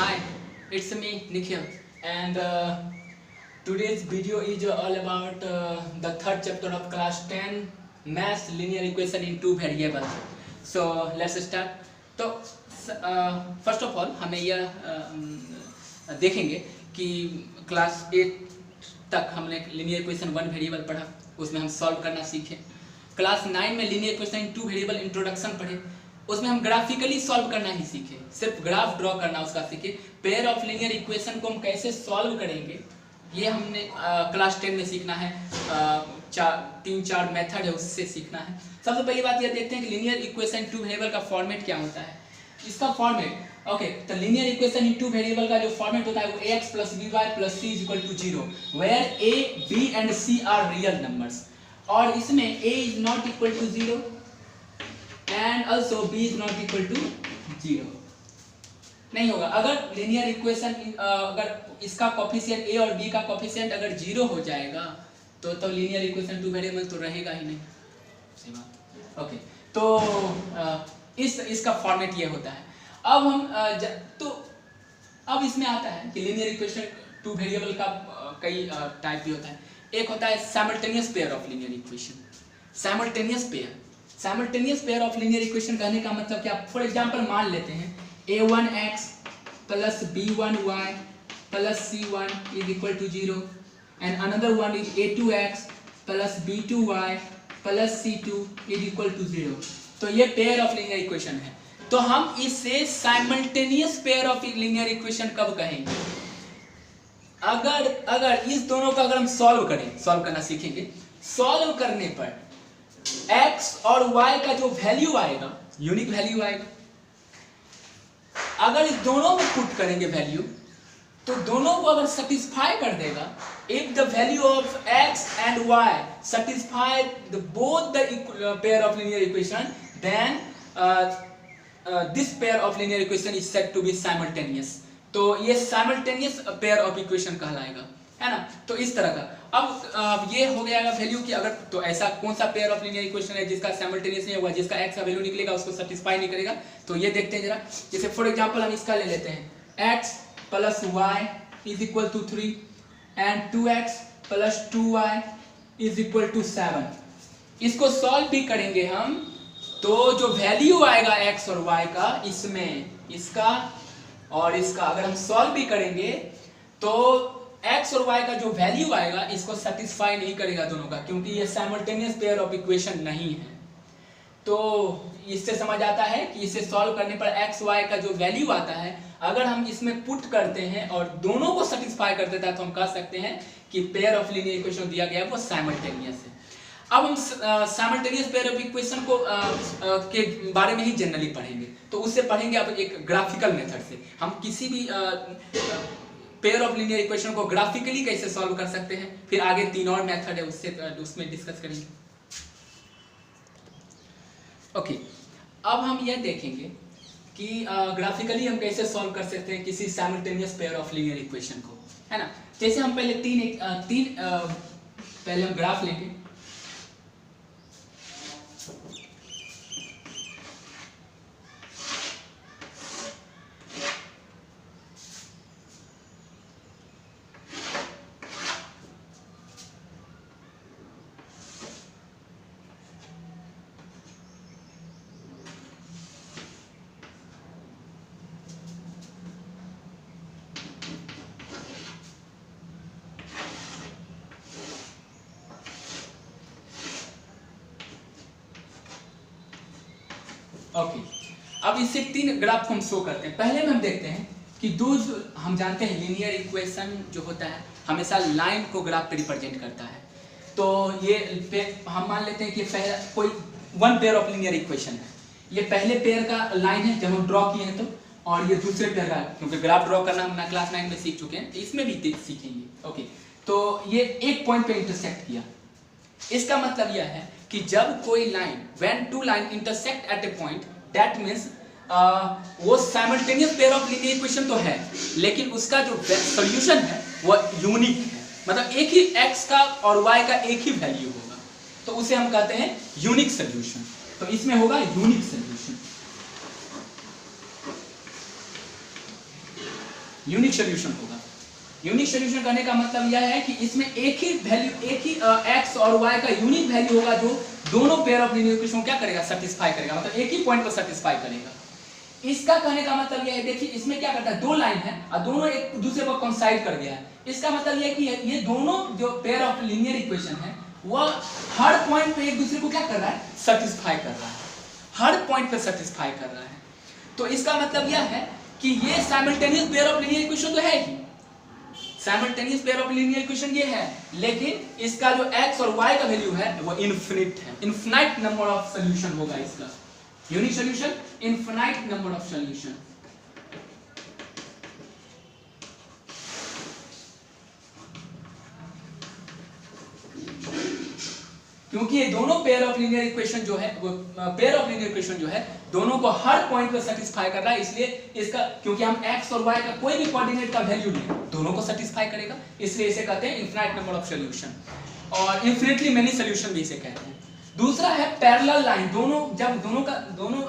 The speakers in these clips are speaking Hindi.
Hi, it's me Nikhil, and today's video is all about the third chapter of class 10 math linear equation in two variables. So let's start. तो फर्स्ट ऑफ ऑल हमें यह देखेंगे कि क्लास 8 तक हमने लिनियर इक्वेशन वन वेरिएबल पढ़ा, उसमें हम सॉल्व करना सीखे। क्लास 9 में linear equation in two variable introduction पढ़े, उसमें हम ग्राफिकली सॉल्व करना ही सीखे, सिर्फ ग्राफ ड्रॉ करना उसका सीखे। पेयर ऑफ लिनियर इक्वेशन को हम कैसे सॉल्व करेंगे ये हमने क्लास 10 में सीखना है। तीन चार मेथड है उससे सीखना है। सबसे पहली बात ये देखते हैं कि लिनियर इक्वेशन टू वेरिएबल का फॉर्मेट क्या होता है। इसका फॉर्मेट ओके, तो linear equation in two variable का जो फॉर्मेट होता है वो ax plus by plus c is equal to 0 where a, b and c are real numbers, और इसमें a is not equal to 0 and also b is not equal to 0 नहीं होगा। अगर लिनियर इक्वेशन अगर इसका कोफिशिएंट a और b का कोफिशिएंट अगर 0 हो जाएगा तो लिनियर इक्वेशन टू वेरिएबल तो रहेगा ही नहीं। सही बात। ओके, तो इसका फॉर्मेट ये होता है। अब हम अब इसमें आता है कि लिनियर इक्वेशन टू वेरिएबल का कई टाइप भी होता है। एक होता है simultaneous pair of linear equation. Simultaneous pair of linear equation कहने का मतलब क्या? फॉर एग्जांपल मान लेते हैं a1x plus b1y plus c1 is equal to 0 and another one is a2x plus b2y plus c2 is equal to 0। तो ये पेयर ऑफ लिनियर इक्वेशन है। तो हम इसे simultaneous pair of linear equation कब कहेंगे? अगर इस दोनों का अगर हम सॉल्व करना सीखेंगे, सॉल्व करने पर x और y का जो वैल्यू आएगा, यूनिक वैल्यू आएगा। अगर इस दोनों में पुट करेंगे वैल्यू तो दोनों को अगर सेटिस्फाई कर देगा, if the value of x and y satisfy both the pair of linear equation, then this pair of linear equation is said to be simultaneous। तो ये simultaneous pair of equation कहलाएगा, है ना। तो इस तरह का अब ये हो गया वैल्यू कि अगर तो ऐसा कौन सा पेयर ऑफ लिनियर इक्वेशन है जिसका साइमल्टेनियस नहीं होगा, जिसका x का वैल्यू निकलेगा उसको सेटिस्फाई नहीं करेगा। तो ये देखते हैं जरा। जैसे फॉर एग्जांपल हम इसका ले लेते हैं x plus y is equal to 3 and 2x plus 2y is equal to 7। इसको सॉल्व भी करेंगे हम तो जो वैल्यू आएगा x और y का, इसमें इसका और इसका अगर हम सॉल्व भी करेंगे तो x और y का जो वैल्यू आएगा इसको सेटिस्फाई नहीं करेगा दोनों का, क्योंकि ये साइमल्टेनियस पेयर ऑफ इक्वेशन नहीं है। तो इससे समझ आता है कि इसे सॉल्व करने पर x y का जो वैल्यू आता है अगर हम इसमें पुट करते हैं और दोनों को सेटिस्फाई कर देता है तो हम कह सकते हैं कि पेयर ऑफ लिनियर इक्वेशन दिया गया है वो साइमल्टेनियस है। अब हम साइमल्टेनियस पेयर ऑफ इक्वेशन को के बारे में ही जनरली पढ़ेंगे। तो उससे पढ़ेंगे अब एक ग्राफिकल मेथड से हम किसी भी पेयर ऑफ लिनियर इक्वेशन को ग्राफिकली कैसे सॉल्व कर सकते हैं। फिर आगे तीन और मेथड है उसमें डिस्कस करेंगे। ओके, अब हम यह देखेंगे कि ग्राफिकली हम कैसे सॉल्व कर सकते हैं किसी simultaneous pair of linear equation को, है ना। जैसे हम पहले पहले हम ग्राफ लेंगे। ओके, अब इससे तीन ग्राफ को हम शो करते हैं। पहले में हम देखते हैं कि हम जानते हैं लिनियर इक्वेशन जो होता है हमेशा लाइन को ग्राफ पे रिप्रेजेंट करता है। तो ये हम मान लेते हैं कि पहला कोई one pair of linear equation है। ये पहले पेयर का लाइन है जब हम ड्रॉ किए हैं तो, और ये दूसरे पेयर का, क्योंकि ग्राफ ड्रॉ करना हम क्लास 9 में सीख चुके हैं, इसमें भी सीखेंगे। ओके, तो ये एक पॉइंट पे इंटरसेक्ट किया। इसका मतलब यह है कि जब कोई line when two line intersect at a point, that means वो simultaneous pair of linear equation तो है लेकिन उसका जो सॉल्यूशन है वो यूनिक है। मतलब एक ही x का और y का एक ही वैल्यू होगा, तो उसे हम कहते हैं यूनिक सॉल्यूशन। तो इसमें होगा यूनिक सॉल्यूशन। यूनिक सोल्यूशन होगा। यूनिक सोल्यूशन करने का मतलब यह है कि इसमें एक ही वैल्यू, एक ही x और y का यूनिक वैल्यू होगा जो दोनों पेयर ऑफ लीनियर इक्वेशन को क्या करेगा, सेटिस्फाई करेगा, मतलब एक ही पॉइंट पर सेटिस्फाई करेगा। इसका कहने का मतलब यह है, देखिए इसमें क्या करता है, दो लाइन है और दोनों एक दूसरे पर कोइंसाइड कर गया है। इसका मतलब यह है कि ये दोनों जो पेयर ऑफ लीनियर इक्वेशन है वह हर पॉइंट पे एक दूसरे को क्या कर रहा है, सेटिस्फाई कर रहा है, हर पॉइंट पे सेटिस्फाई कर रहा है। तो इसका मतलब यह है कि ये simultaneous pair of linear equation तो है ही, simultaneous pair of linear equation ये है, लेकिन इसका जो x और y का वैल्यू है वो इनफिनिट है, इनफिनाइट नंबर ऑफ सॉल्यूशन होगा इसका। Unique solution, infinite number of solution. क्योंकि ये दोनों पेयर ऑफ लीनियर इक्वेशन जो है, वो पेयर ऑफ लीनियर इक्वेशन जो है दोनों को हर पॉइंट पे सेटिस्फाई कर रहा है, इसलिए इसका, क्योंकि हम x और y का कोई भी कोऑर्डिनेट का वैल्यू लें दोनों को सेटिस्फाई करेगा, इसलिए इसे कहते हैं इनफिनाइट नंबर ऑफ सॉल्यूशन, और इनफिनिटली मेनी सॉल्यूशन भी इसे कहते हैं। दूसरा है पैरेलल लाइन, दोनों जब दोनों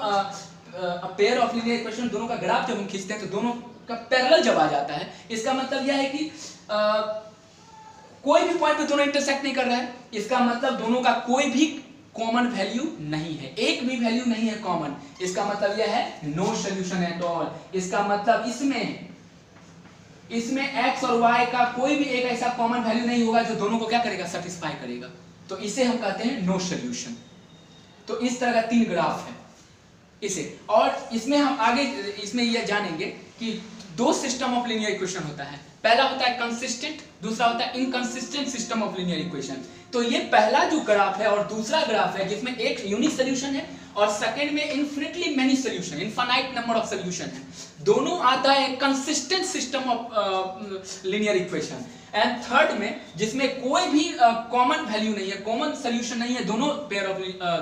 पेयर ऑफ लीनियर इक्वेशन दोनों का ग्राफ जब हम खींचते हैं तो दोनों का पैरेलल जब आ जाता है, इसका मतलब यह है कि कोई भी पॉइंट पे दोनों इंटरसेक्ट नहीं कर रहा है, इसका मतलब दोनों का कोई भी कॉमन वैल्यू नहीं है, एक भी वैल्यू नहीं है कॉमन, इसका मतलब यह है नो सॉल्यूशन एट ऑल। इसका मतलब इसमें x और y का कोई भी एक ऐसा कॉमन वैल्यू नहीं होगा जो दोनों को क्या करेगा, सेटिस्फाई करेगा, तो इसे हम कहते हैं नो सॉल्यूशन। तो इस तरह का 3 ग्राफ है इसे, और इसमें हम आगे इसमें यह जानेंगे कि 2 सिस्टम ऑफ लीनियर इक्वेशन होता है, पहला होता है कंसिस्टेंट, दूसरा होता है inconsistent system of linear equation. तो ये पहला जो ग्राफ है और दूसरा ग्राफ है जिसमें एक यूनिक सॉल्यूशन है और सेकंड में infinitely many solution, infinite number of solution है, दोनों आता है consistent system of linear equation. And third में जिसमें कोई भी कॉमन वैल्यू नहीं है, कॉमन सॉल्यूशन नहीं है दोनों पेयर ऑफ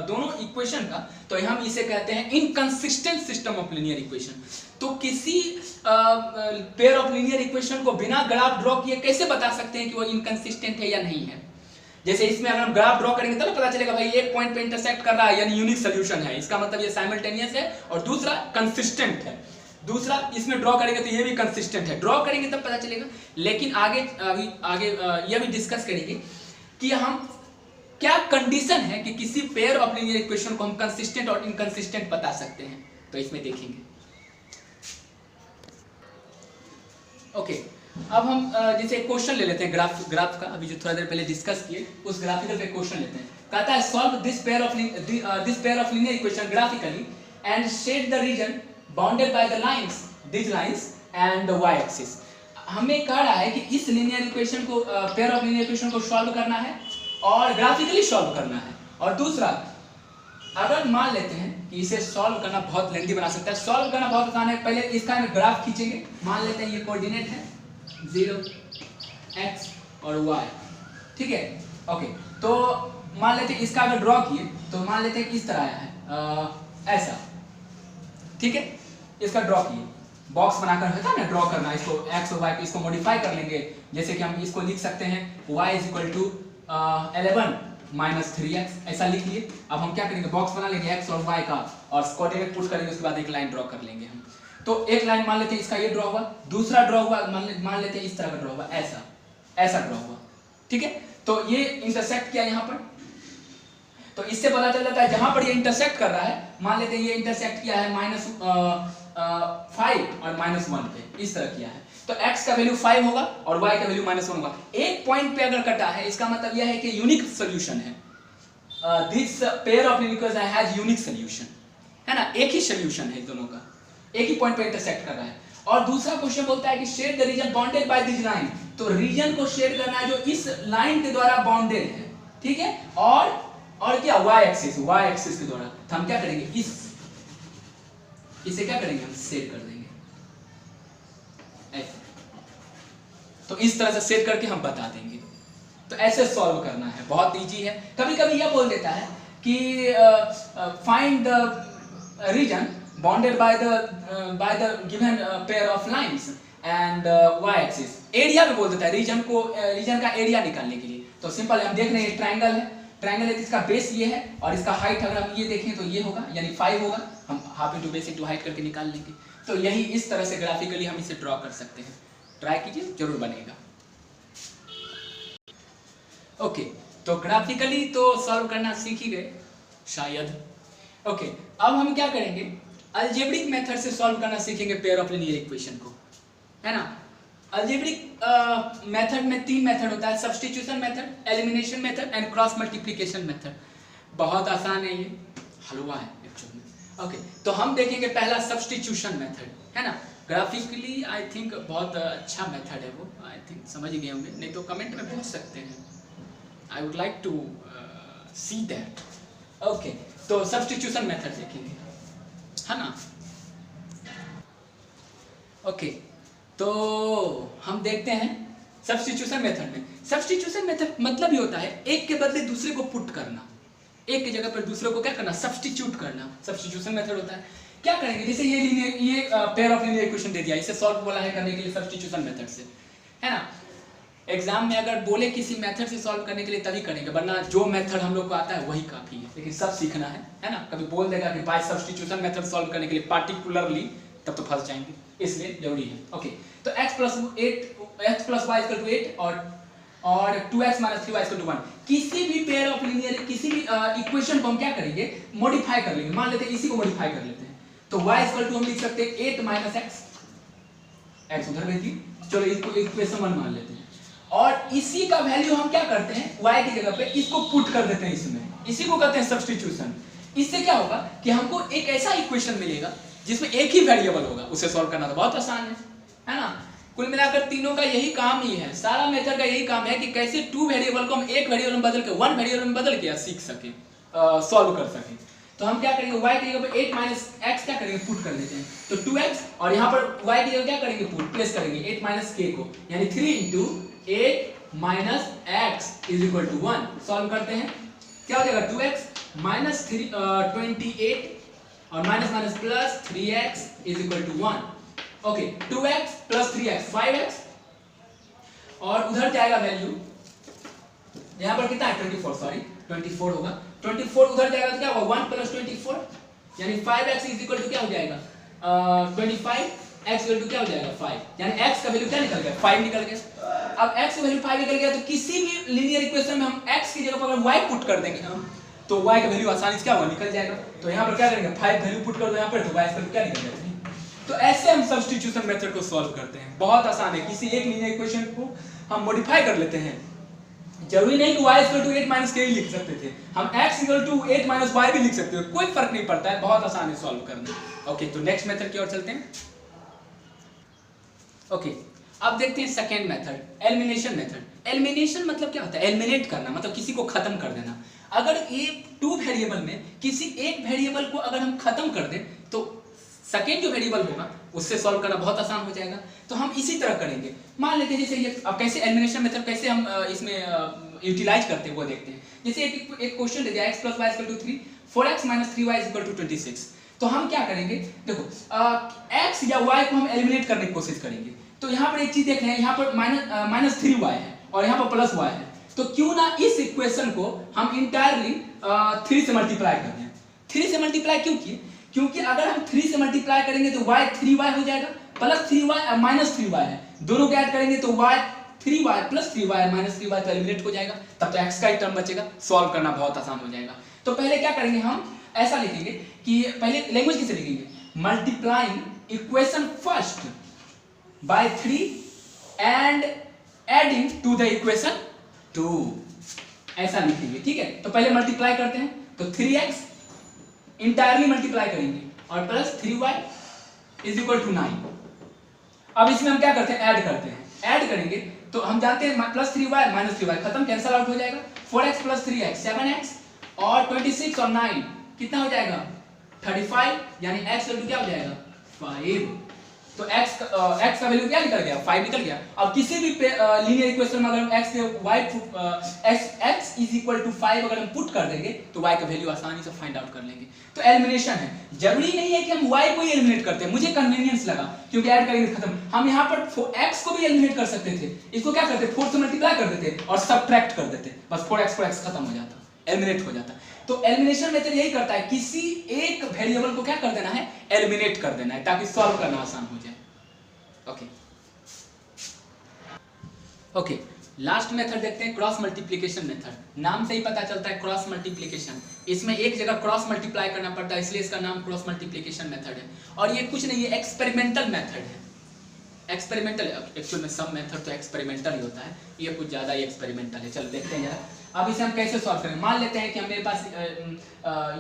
दोनों इक्वेशन का, तो हम इसे कहते हैं inconsistent system of linear equation. तो किसी पेयर ऑफ लीनियर इक्वेशन को बिना ग्राफ ड्रॉ किए कैसे बता सकते हैं कि वो इनकंसिस्टेंट है या नहीं है? जैसे इसमें अगर हम ग्राफ ड्रॉ करेंगे तब पता चलेगा भाई एक पॉइंट पे इंटरसेक्ट कर रहा है यानी यूनिक सॉल्यूशन है, इसका मतलब ये साइमल्टेनियस है, और दूसरा कंसिस्टेंट है, दूसरा इसमें ड्रॉ करेंगे तो ये भी कंसिस्टेंट है, ड्रॉ करेंगे तब पता चलेगा। लेकिन आगे ये भी डिस्कस करेंगे कि हम क्या कंडीशन है कि किसी पेयर ऑफ लीनियर इक्वेशन को हम कंसिस्टेंट और इनकंसिस्टेंट बता सकते हैं, तो इसमें देखेंगे। ओके, अब हम जैसे एक क्वेश्चन ले लेते हैं ग्राफ का, अभी जो थोड़ा देर पहले डिस्कस किए उस ग्राफिकल पे क्वेश्चन लेते हैं। कहता है solve this pair of linear equation graphically and shade the region bounded by the lines, this lines and the y axis. हमें कह रहा है कि इस लीनियर इक्वेशन को, पेयर ऑफ लीनियर इक्वेशन को सॉल्व करना है और ग्राफिकली सॉल्व करना है। और दूसरा, अगर मान लेते हैं कि इसे सॉल्व करना बहुत लेंथी बना सकता है, सॉल्व करना बहुत आसान है। पहले इसका हम ग्राफ खींचेंगे, मान लेते हैं ये कोऑर्डिनेट है 0 x और y, ठीक है। ओके, तो मान लेते हैं इसका अगर ड्रॉ किए तो मान लेते हैं कि इस तरह आया है ऐसा, ठीक है। इसका ड्रॉ किए, बॉक्स बनाकर होता है ना ड्रॉ करना, इसको x और y को इसको मॉडिफाई कर लेंगे, जैसे कि हम इसको लिख सकते हैं y = 11 - 3x, ऐसा लिख लिए। अब हम क्या करेंगे, बॉक्स बना लेंगे x और y का और कोऑर्डिनेट पुट करेंगे, उसके बाद एक लाइन ड्रॉ कर लेंगे हम। तो एक लाइन मान लेते हैं इसका ये ड्रॉ हुआ, दूसरा ड्रॉ हुआ मान लेते हैं इस तरह का ड्रॉ हुआ, ऐसा ड्रॉ हुआ, ठीक है। तो ये इंटरसेक्ट किया यहाँ पर, तो इससे पता चल जाता है जहां पर ये इंटरसेक्ट कर रहा है, मान लेते हैं ये इंटरसेक्ट किया है -5 और -1 पे, इस तरह किया है, तो x का वैल्यू 5 होगा और y का वैल्यू -1 होगा। एक पॉइंट पे अगर कटा है, इसका मतलब यह है कि यूनिक सॉल्यूशन है, this pair of linear equation has unique solution, है ना, एक ही सॉल्यूशन है दोनों का, एक ही पॉइंट पे इंटरसेक्ट कर रहा है। और दूसरा क्वेश्चन बोलता है कि shade the region bounded by this line, तो रीजन को शेड करना है जो इस लाइन के द्वारा बाउंडेड है, ठीक है। और क्या, y एक्सिस के द्वारा, तो हम क्या करेंगे, इसे क्या करेंगे, हम शेड कर देंगे ऐसे, तो इस तरह से शेड करके हम बता देंगे। तो ऐसे सॉल्व करना है, बहुत इजी है। कभी कभी यह बोल देता है कि find the region bounded by the given pair of lines and y axis। Area में बोल देता है रीजन का एरिया निकालने के लिए। तो सिंपल है, हम देख रहे हैं ट्रायंगल है, इसका बेस ये है और इसका हाइट अगर हम ये देखें तो ये होगा, यानी 5 होगा, हम half into base into height करके निकाल लेंगे। तो यही इस तरह से ग्राफिकली हम इसे ड्रॉ कर सकते हैं। ट्राई कीजिए, जरूर बनेगा। ओके, तो ग्राफिकली तो सॉल्व करना सीख ही गए शायद। ओके, अब हम क्या करेंगे, अलजेब्रिक मेथड से सॉल्व करना सीखेंगे पेयर ऑफ लीनियर इक्वेशन को, है ना। अलजेब्रिक मेथड में 3 मेथड होता है, substitution method, elimination method and cross multiplication method. बहुत आसान है, ये हलवा है एक्चुअली में। ओके, तो हम देखेंगे पहला सब्स्टिट्यूशन मेथड, है ना। ग्राफिकली आई थिंक बहुत अच्छा मेथड है वो, आई थिंक समझ गए होंगे, नहीं तो कमेंट में पूछ सकते हैं। I would like to see that. Okay, तो सब्स्टिट्यूशन मेथड देखेंगे, है ना। ओके, तो हम देखते हैं सब्स्टिट्यूशन मेथड में। सब्स्टिट्यूशन मेथड मतलब ये होता है एक के बदले दूसरे को पुट करना, एक की जगह पर दूसरे को क्या करना, सब्स्टिट्यूट करना, सब्स्टिट्यूशन मेथड होता है। क्या करेंगे, जैसे ये पेयर ऑफ लीनियर इक्वेशन दे दिया, इसे सॉल्व बोला है करने के लिए सब्स्टिट्यूशन मेथड से, है ना। एग्जाम में अगर बोले किसी मेथड से सॉल्व करने के लिए तभी करेंगे, वरना जो मेथड हम लोग को आता है वही काफी है, लेकिन सब सीखना है ना। कभी बोल देगा कि बाय सब्स्टिट्यूशन मेथड सॉल्व करने के लिए पार्टिकुलरली, तब तो फंस जाएंगे, इसलिए जरूरी है। ओके, तो x + y = 8 और 2x - 3y = 1, किसी भी पेयर ऑफ लीनियर, किसी भी इक्वेशन को हम क्या करेंगे, मॉडिफाई कर लेंगे। मान लेते हैं इसी को मॉडिफाई कर लेते हैं, तो y = हम लिख सकते हैं 8 - x उधर भेज दी, चलो इसको इक्वेशन 1 मान लेते हैं, और इसी का वैल्यू हम क्या करते हैं, y की जगह पे इसको पुट कर देते हैं इसमें, इसी को कहते हैं सब्स्टिट्यूशन। इससे क्या होगा कि हमको एक ऐसा इक्वेशन मिलेगा जिसमें एक ही वेरिएबल होगा, उसे सॉल्व करना तो बहुत आसान है ना। कुल मिलाकर तीनों का यही काम ही है, सारा मेथड का यही काम है कि कैसे 2 वेरिएबल को हम एक वेरिएबल में बदल के 1 वेरिएबल में बदल के सीख सके, सॉल्व कर सके। तो हम क्या करेंगे, y की जगह पे 8 - x क्या करेंगे, पुट कर लेते हैं, तो 2x, और यहाँ पर y की जगह क्या करेंगे, पुट प्लेस करेंगे 8 - k को, यानी 3 × 8 - x = 1। सॉल्व करते हैं, क्या हो जाएगा, 2x - 28 और minus plus 3x = 1। Okay, 2x + 3x 5x, और उधर जाएगा वैल्यू, यहाँ पर कितना है 24 होगा, 24 उधर जाएगा तो क्या होगा 1 + 24, यानी 5x = क्या हो जाएगा 25, x = क्या हो जाएगा 5, यानी x का वैल्यू क्या निकल गया 5 निकल गया। अब x का वैल्यू 5 निकल गया, तो किसी भी लीनियर इक्वेशन में हम x की जगह पर अगर y पुट कर देंगे हम, तो y का वैल्यू आसानी से क्या होगा, निकल जाएगा। तो यहाँ पर क्या करेंगे, 5 वैल्यू पुट कर दो यहाँ पर, तो y का वैल्यू क्या निकल जाएगा 3। तो ऐसे हम सब्स्टिट्यूशन मेथड को सॉल्व करते हैं, बहुत आसान है। किसी एक लीनियर इक्वेशन को हम मॉडिफाई कर लेते हैं, जरूरी नहीं कि y = 8 - k ही लिख सकते थे, हम x = 8 - y भी लिख सकते हो, कोई फर्क नहीं पड़ता है, बहुत आसान है सॉल्व करना। ओके, तो नेक्स्ट मेथड की ओर चलते हैं। ओके, अब देखते हैं second method, elimination method. Elimination मतलब क्या होता है, एलिमिनेट करना, मतलब किसी को खत्म कर देना। अगर ये 2 वेरिएबल में किसी एक वेरिएबल को अगर हम खत्म कर दें, तो सेकेंड जो वेरिएबल होगा उससे सॉल्व करना बहुत आसान हो जाएगा। तो हम इसी तरह करेंगे, मान लेते हैं जैसे ये, अब कैसे एलिमिनेशन मेथड कैसे हम इसमें यूटिलाइज करते हैं वो देखते हैं। जैसे एक क्वेश्चन दे दिया, x + y = 3, 4x - 3y = 26। तो हम क्या करेंगे, देखो x या y को हम एलिमिनेट करने की कोशिश करेंगे। तो यहाँ पर एक चीज देख रहे हैं, यहाँ पर -3y है और यहाँ पर +y है, तो क्यों ना इस इक्वेशन को हम इंटायरली 3 से मल्टीप्लाई कर दें। 3 से मल्टीप्लाई क्यों किए, क्योंकि अगर हम 3 से मल्टीप्लाई करेंगे तो y 3y हो जाएगा, +3y और -3y है, दोनों को ऐड करेंगे तो y 3y + 3y -3y तो एलिमिनेट हो जाएगा, तब तो x का ही टर्म बचेगा, सॉल्व करना बहुत आसान हो जाएगा। तो पहले क्या करेंगे, हम ऐसा लिखेंगे कि पहले लैंग्वेज किसे लिखेंगे, multiplying equation first by 3 and adding to the equation 2, ऐसा लिखेंगे, ठीक है। तो पहले मल्टीप्लाई करते हैं, तो 3x इंटायरली मल्टीप्लाई करेंगे और प्लस 3y = 9। अब इसमें हम क्या करते हैं, ऐड करते हैं, ऐड करेंगे तो हम जानते हैं +3y -3y खत्म, कैंसिल आउट हो जाएगा, 4x + 3x 7x, और 26 और 9 कितना हो जाएगा 35, यानी x वैल्यू क्या हो जाएगा 5। तो x का वैल्यू क्या निकल गया 5 निकल गया। अब किसी भी लीनियर इक्वेशन में अगर हम x से y x = 5 अगर हम पुट कर देंगे तो y का वैल्यू आसानी से फाइंड आउट कर लेंगे। तो एलिमिनेशन है, जरूरी नहीं है कि हम y को ही एलिमिनेट करते हैं, मुझे कन्वीनियंस लगा क्योंकि ऐड करेंगे खत्म। हम यहाँ पर x को भी एलिमिनेट कर सकते थे, इसको क्या करते 4 से मल्टीप्लाई कर देते और सब्ट्रैक्ट कर देते, बस 4x खत्म हो जाता, एलिमिनेट हो जाता। तो एलिमिनेशन मेथड यही करता है, किसी एक वेरिएबल को क्या कर देना है, एलिमिनेट कर देना है, ताकि सॉल्व करना आसान हो जाए। ओके, लास्ट मेथड देखते हैं, क्रॉस मल्टीप्लिकेशन मेथड। नाम से ही पता चलता है क्रॉस मल्टीप्लिकेशन, इसमें एक जगह क्रॉस मल्टीप्लाई करना पड़ता है, इसलिए इसका नाम क्रॉस मल्टीप्लिकेशन मेथड है। और ये कुछ नहीं, ये एक्सपेरिमेंटल मेथड है। एक्सपेरिमेंटल, एक्चुअल में सब मेथड तो एक्सपेरिमेंटल ही होता है, ये कुछ ज़्यादा ही एक्सपेरिमेंटल है। चलो देखते हैं जरा, अब इसे हम कैसे सॉल्व करेंगे। मान लेते हैं कि मेरे पास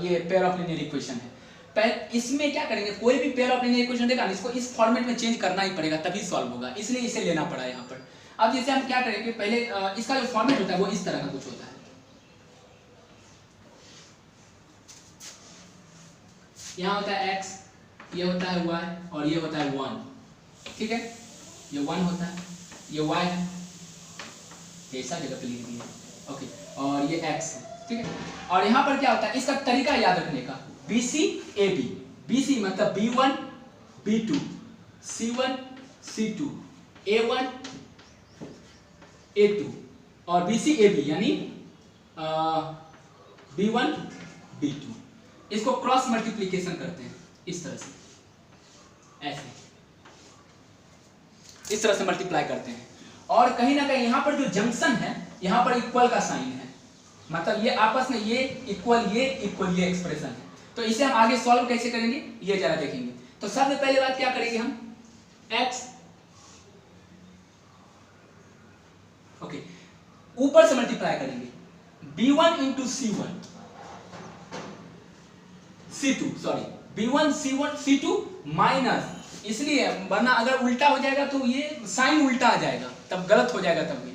ये पेयर ऑफ लीनियर इक्वेशन है, इसमें क्या करेंगे, कोई भी पेयर ऑफ लीनियर इक्वेशन देगा, इसको इस फॉर्मेट में चेंज करना ही पड़ेगा, तभी सॉल्व होगा, इसलिए इसे लेना पड़ा यहाँ पर। अब जैसे हम क्या करेंगे, पहले इसका जो फॉर्मेट होता है वो इस तरह का कुछ होता है, यहाँ होता है x, ये होता है y और ये होता है 1, ठीक है, ये 1 होता है, ये y है, ऐसा जगह पे लिख दिया, ओके, और ये x है, ठीक है। और यहाँ पर क्या होता है, इसका तरीका याद रखने का, BC AB, BC मतलब B1 B2, C1 C2, A1 A2 और BC AB यानी B1 B2, इसको क्रॉस मल्टीप्लिकेशन करते हैं इस तरह से, ऐसे इस तरह से मल्टीप्लाई करते हैं। और कहीं ना कहीं यहाँ पर जो जंक्शन है, यहाँ पर इक्वल का साइन है, मतलब ये आपस में ये इक्वल ये एक्सप्रेशन है। तो इसे हम आगे सॉल्व कैसे करेंगे ये जरा देखेंगे। तो सबसे पहले बात क्या करेंगे हम, x, ओके, ऊपर से मल्टीप्लाई करेंगे, B1 into C1 C2, sorry B1 C1 C2 minus, इसलिए वरना अगर उल्टा हो जाएगा तो ये साइन उल्टा आ जाएगा, तब गलत हो जाएगा तब भी।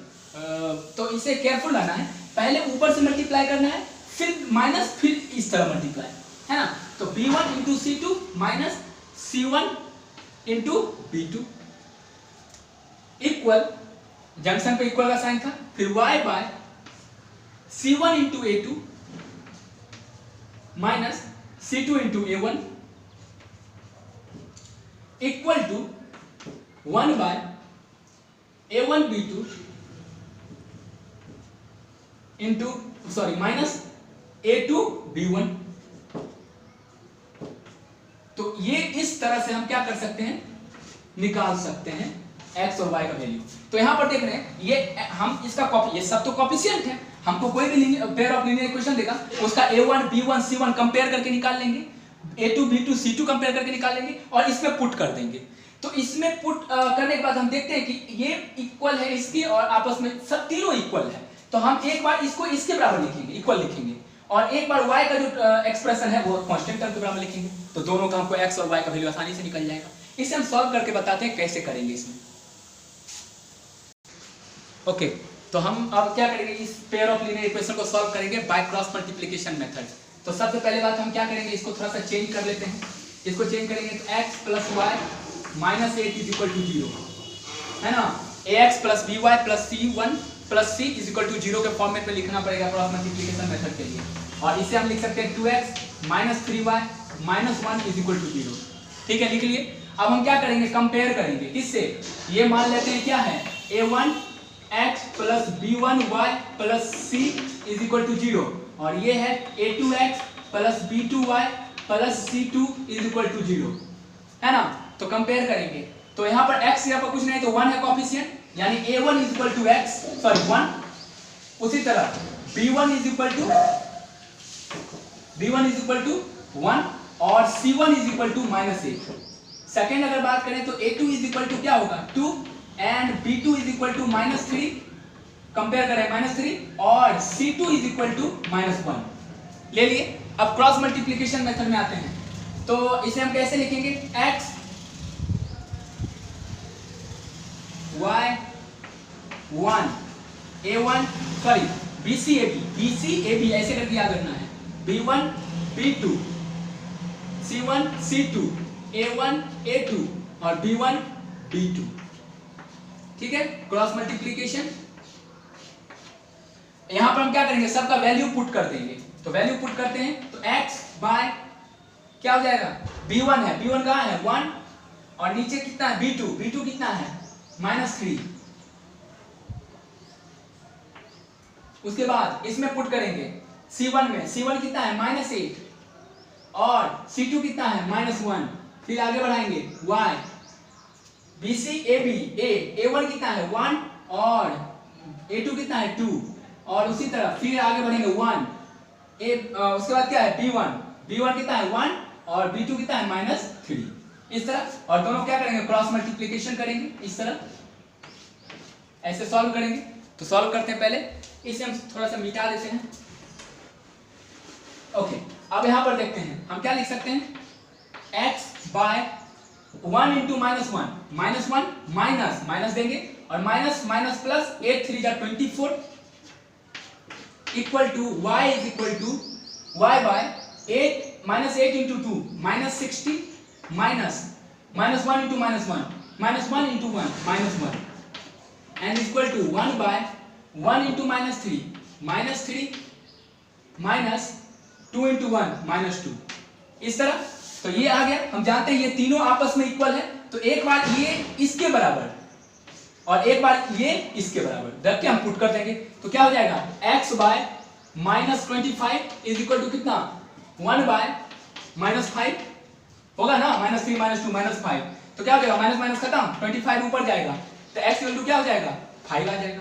तो इसे केयरफुल रहना है, पहले ऊपर से मल्टीप्लाई करना है, फिर माइनस, फिर इस तरह मल्टीप्लाई, है ना। तो B1 into C2 minus C1 into B2 equal, junction पे इक्वल का साइन था, फिर y by C1 into A2 minus C2 into A1 equal to 1 by A1 B2 into, sorry minus A2 B1। तो ये इस तरह से हम क्या कर सकते हैं, निकाल सकते हैं x और y का वैल्यू। तो यहां पर देख रहे हैं, ये हम इसका कॉपी, ये सब तो कॉफिशिएंट है, हमको कोई भी पेयर ऑफ लीनियर इक्वेशन देगा, उसका A1 B1 C1 कंपेयर करके निकाल लेंगे, A2 B2 C2 कंपेयर करके निकाल लेंगे और इसमें पुट कर देंगे। तो इसमें पुट करने के बाद हम देखते हैं कि ये इक्वल है इसकी, और आपस में सब तीनों इक्वल है। तो हम एक बार इसको इसके बराबर लिखेंगे, इक्वल लिखेंगे, और एक बार y का जो एक्सप्रेशन है वो कांस्टेंट टर्म के बराबर लिखेंगे। तो दोनों का हमको x और y का वैल्यू आसानी से निकल जाएगा। इसे हम सॉल्व करके बताते हैं कैसे करेंगे इसमें। ओके, तो हम अब क्या करेंगे, इस पेयर ऑफ लीनियर इक्वेशन को सॉल्व करेंगे बाय क्रॉस मल्टीप्लिकेशन मेथड। तो सबसे पहले बात हम क्या करेंगे, इसको थोड़ा सा चेंज कर लेते हैं। इसको चेंज करेंगे तो x plus y minus 8 is equal to 0, है ना। ax plus by plus c1 plus c is equal to 0 के फॉर्मेट में लिखना पड़ेगा क्रॉस मल्टीप्लिकेशन मेथड के लिए। और इसे हम लिख सकते हैं 2x minus 3y minus 1 is equal to 0, ठीक है, लिख लिए। अब हम क्या करेंगे, कंपेयर करेंगे किससे, ये मान लेते हैं क्या है, a1 x plus b1 y plus c is equal to 0, और ये है a2x plus b2 y plus c2 is equal to 0, है ना। तो कंपेयर करेंगे, तो यहाँ पर x यहाँ पर कुछ नहीं, तो 1 है कोएफिशिएंट, यानी a1 is equal to x, sorry 1। उसी तरह b1 इज इक्वल टू 1 और c1 is equal to -8। Second अगर बात करें तो a2 इज इक्वल टू क्या होगा, 2 and b2 is equal to -3, compare करें -3, और c2 इज इक्वल टू -1 ले लिए। अब क्रॉस मल्टीप्लिकेशन मेथड में आते हैं, तो इसे हम कैसे लिखेंगे, x y 1 a1 sorry bc ab ऐसे करके याद रखना है, b1 b2 c1 c2 a1 a2 और b1 b2, ठीक है, क्रॉस मल्टीप्लिकेशन। यहां पर हम क्या करेंगे, सबका वैल्यू पुट कर देंगे। तो वैल्यू पुट करते हैं, तो x बाय क्या हो जाएगा, b1 है, b1 कहां है 1, और नीचे कितना है b2 कितना है -3। उसके बाद इसमें पुट करेंगे C1 में C1 कितना है -8 और C2 कितना है -1। फिर आगे बढ़ाएंगे Y BC AB A1 कितना है 1 और A2 कितना है 2 और उसी तरह फिर आगे बढ़ेंगे 1 उसके बाद क्या है B1 कितना है 1 और B2 कितना है -3 इस तरह। और दोनों क्या करेंगे क्रॉस मल्टीप्लिकेशन करेंगे इस तरह, ऐसे सॉल्व करेंगे। तो सॉल्व करते हैं, पहले इसे हम थोड़ा सा मिटा देते हैं। ओके, अब यहां पर देखते हैं हम क्या लिख सकते हैं x बाय 1 इंटू -1 माइनस देंगे और माइनस प्लस 8 3 जा 24 equal to y is equal to y by 8 into 2 -60 minus -1 into -1 into 1 and equal to 1 by 1 into -3 minus 2 into 1 -2 इस तरह। तो ये आ गया, हम जानते हैं ये तीनों आपस में इक्वल है। तो एक बार ये इसके बराबर और एक बार ये इसके बराबर रख के हम पुट कर देंगे तो क्या हो जाएगा x by -25 is equal to कितना 1 बाय -5 होगा ना, -3 -2 -5। तो क्या हो जाएगा माइनस खत्म, 25 ऊपर जाएगा तो x इक्वल टू क्या हो जाएगा 5 आ जाएगा।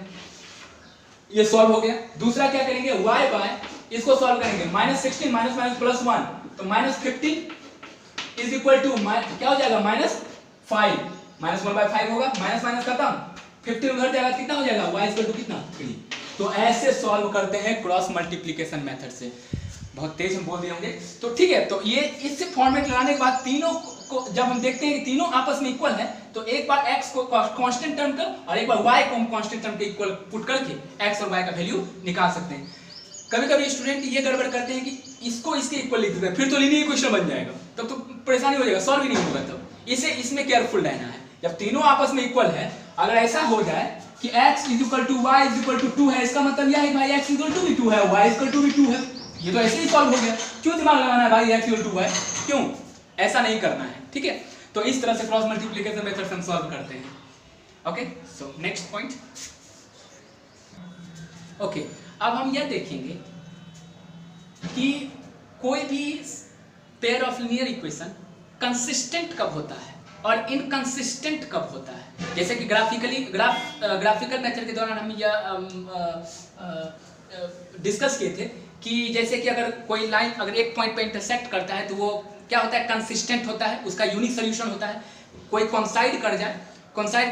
ये सॉल्व हो गया। दूसरा क्या करेंगे y बाय इसको सॉल्व करेंगे -16 माइनस प्लस 1 तो -15 इज इक्वल टू क्या हो जाएगा -5 -1/5 होगा, माइनस खत्म, 15 उधर जाएगा कितना हो जाएगा y इक्वल टू कितना 3। तो ऐसे सॉल्व करते हैं क्रॉस मल्टीप्लिकेशन मेथड से। बहुत तेज हम बोल दिए होंगे तो ठीक है। तो ये इससे फॉर्मेट लगाने के बाद तीनों को जब हम देखते हैं कि तीनों आपस में इक्वल है तो एक बार x को कांस्टेंट टर्म का और एक बार y को हम कांस्टेंट टर्म के इक्वल पुट करके x और y का वैल्यू निकाल सकते हैं। कभी कभी स्टूडेंट ये गड़बड़ करते हैं कि इसको इसके इक्वल लिख देते हैं, फिर तो लीनियर इक्वेशन बन जाएगा, तब तो परेशानी हो जाएगा, सॉल्व ही नहीं होगा। तब इसे इसमें केयरफुल रहना है। जब तीनों आपस में इक्वल है, अगर ऐसा हो जाए कि x is equal to y is equal to 2 है, इसका मतलब यह है भाई x इक्वल टू भी 2 है, y इक्वल टू भी 2 है। ये तो ऐसे ही सॉल्व हो गया। क्यों दिमाग लगाना है भाई x इक्वल टू y, क्यों ऐसा नहीं करना है, ठीक है। तो इस तरह से क्रॉस मल्टीप्लिकेशन मेथड से हम सॉल्व करते हैं। Okay, so next point. Okay, अब हम यह देखेंगे कि कोई भी pair of linear equation consistent कब होता है और इनकंसिस्टेंट कब होता है। जैसे कि ग्राफिकल मेथड के दौरान हम यह डिस्कस किए थे कि जैसे कि अगर कोई लाइन अगर एक पॉइंट पे इंटरसेक्ट करता है तो वो क्या होता है कंसिस्टेंट होता है, उसका यूनिक सोल्यूशन होता है। कोई कोइंसाइड कर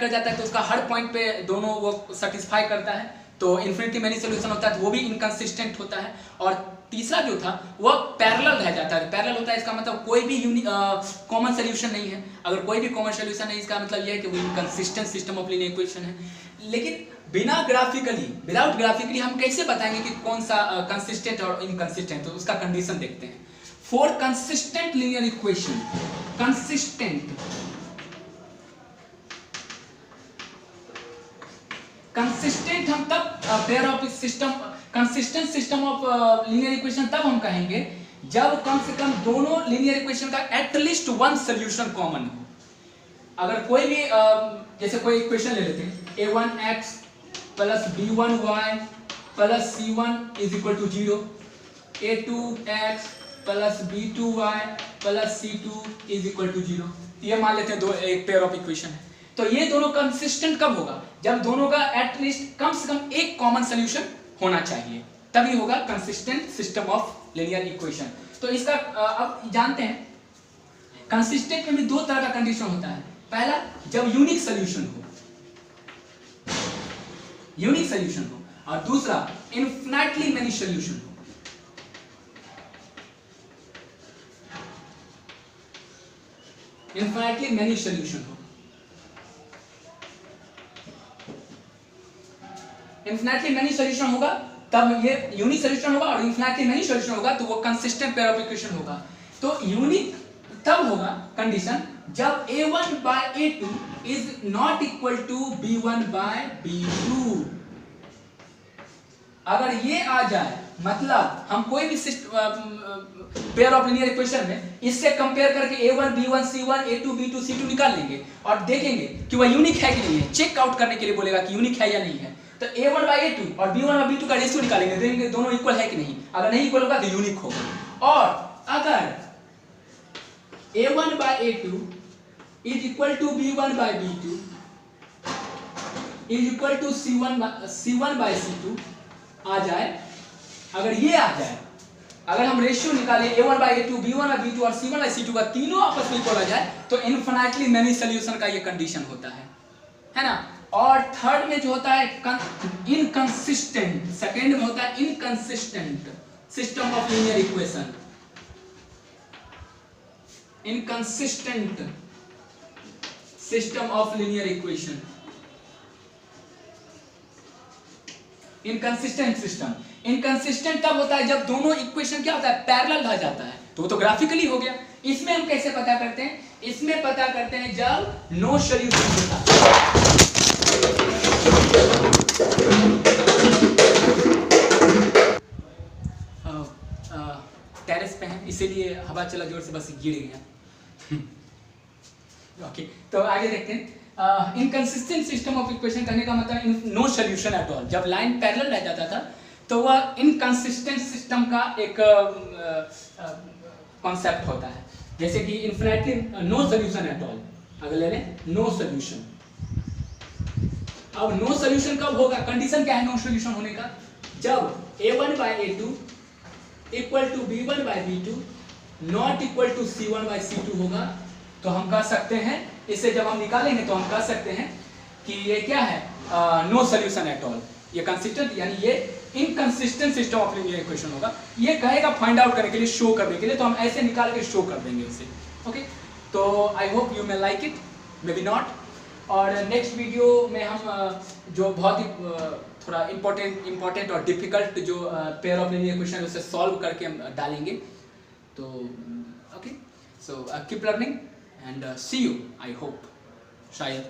जाता है तो उसका हर पॉइंट पे दोनों वो सेटिस्फाई करता है, तो इन्फिनिटी मैनी सोल्यूशन होता है तो वो भी इनकंसिस्टेंट होता है। और तीसरा जो था वो पैरेलल रह जाता है। पैरेलल होता है इसका मतलब कोई भी कॉमन सोल्यूशन नहीं है। अगर कोई भी कॉमन सोल्यूशन नहीं, इसका मतलब यह है कि वो inconsistent system of linear equation है। लेकिन विदाउट ग्राफिकली हम कैसे बताएंगे कि कौन सा कंसिस्टेंट और इनकंसिस्टेंट, तो उसका कंडीशन देखते हैं। For consistent linear equation, consistent हम तब pair of system consistent system of linear equation तब हम कहेंगे जब कम से कम दोनों लीनियर इक्वेशन का एटलीस्ट वन सोल्यूशन कॉमन हो। अगर कोई भी जैसे कोई इक्वेशन ले लेते हैं a1x plus b1y plus c1 is equal to 0, a2x plus b2y plus c2 is equal to 0। ये मान लेते हैं दो एक पेयर ऑफ इक्वेशन है। तो ये दोनों कंसिस्टेंट कब होगा जब दोनों का एटलीस्ट कम से कम एक कॉमन सोल्यूशन होना चाहिए, तभी होगा consistent system of linear equation. तो इसका अब जानते हैं कंसिस्टेंट में भी दो तरह का कंडीशन होता है। पहला जब यूनिक सोल्यूशन हो और दूसरा इनफिनिटली मेनी सोल्यूशन हो। इनफिनिटली मेनी सोल्यूशन हो, इनफिनिटली मेनी सोल्यूशन होगा तब ये यूनिक सोल्यूशन होगा, और इनफिनिटली मेनी सोल्यूशन होगा तो वो कंसिस्टेंट पेयर ऑफ इक्वेशन होगा। तो यूनिक तब होगा कंडीशन जब a1 by a2 is not equal to b1 by b2। अगर ये आ जाए मतलब हम कोई भी पेयर ऑफ लीनियर इक्वेशन में इससे कंपेयर करके a1 b1 c1 a2 b2 c2 निकाल लेंगे और देखेंगे कि वह यूनिक है कि नहीं है। चेक आउट करने के लिए बोलेगा कि यूनिक है या नहीं है। तो A1 by A2 और B1 by B2 का रेशियो निकालेंगे, देखेंगे दोनों इक्वल है कि नहीं। अगर नहीं इक्वल होगा तो यूनिक होगा। और अगर A1 by A2 is equal to B1 by B2 is equal to C1 by C2 आ जाए, अगर ये आ जाए, अगर हम रेशियो निकालें A1 by A2, B1 by B2 और C1 by C2 का तीनों आपस में इक्वल आ जाए तो इनफिनिटली मेनी सॉल्यूशन का ये कंडीशन होता है ना। और थर्ड में जो होता है इनकंसिस्टेंट, सेकेंड में होता है inconsistent system of linear equation, inconsistent system of linear equation, inconsistent system. Inconsistent तब होता है जब दोनों इक्वेशन क्या होता है, पैरेलल आ जाता है, तो ग्राफिकली हो गया। इसमें हम कैसे पता करते हैं, इसमें पता करते हैं जब नो सॉल्यूशन होता है। टेरेस पे हैं इसीलिए हवा चला जोर से, बस गिर गया। ओके, तो आगे देखते हैं। इनकंसिस्टेंट सिस्टम ऑफ इक्वेशन करने का मतलब नो सॉल्यूशन एट ऑल, जब लाइन पैरेलल रह जाता था तो वह इनकंसिस्टेंट सिस्टम का एक कॉन्सेप्ट होता है। जैसे कि infinitely no solution at all, अगर ले लें नो सॉल्यूशन। अब नो सॉल्यूशन कब होगा, कंडीशन क्या है नो सॉल्यूशन होने का, जब A1 by A2 equal to B1 by B2 not equal to C1 by C2 होगा। तो हम कह सकते हैं, इसे जब हम निकालेंगे तो हम कह सकते हैं कि ये क्या है, नो सॉल्यूशन एट ऑल, ये कंसिस्टेंट यानी ये inconsistent system of linear equation होगा। ये कहेगा फाइंड आउट करने के लिए, शो करने के लिए, तो हम ऐसे निकाल के शो कर देंगे इसे। ओके, तो I hope you may like it, may be not. और नेक्स्ट वीडियो में हम जो बहुत ही थोड़ा इम्पोर्टेंट और डिफिकल्ट जो पेयर ऑफ लीनियर इक्वेशन उसे सॉल्व करके हम डालेंगे। तो okay, so keep learning and see you, I hope, शायद।